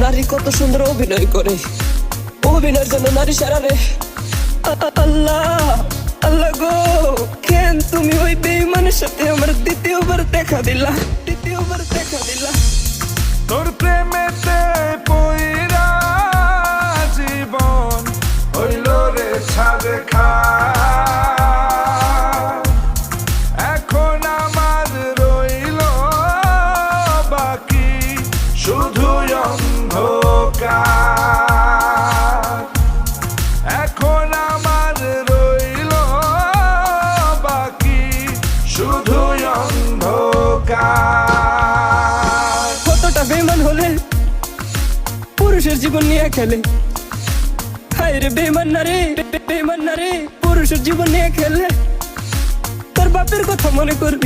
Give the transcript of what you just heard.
নারী কত সুন্দর অভিনয় করে, অভিনয়ের জন্য নারী সারা রে। আল্লাহ আল্লাহ গো, কেন তুমি ওই বেঈমানের সাথে আমার দ্বিতীয়বার দেখা দিলা, দ্বিতীয়বার দেখা দিলা। তোর প্রেমেতে পইরা জীবন হইল রে ছাড়ে খা। এখন আমার রইল বাকি শুধু অন্ধকার। এখন আমার রইল বাকি শুধু অন্ধকার। কতটা বেঈমান হলে পুরুষের জীবন নিয়ে খেলে। হায় রে বেঈমান নারী, বেঈমান নারী পুরুষের জীবন নিয়ে খেলে। তোর বাপের কথা মনে করবি,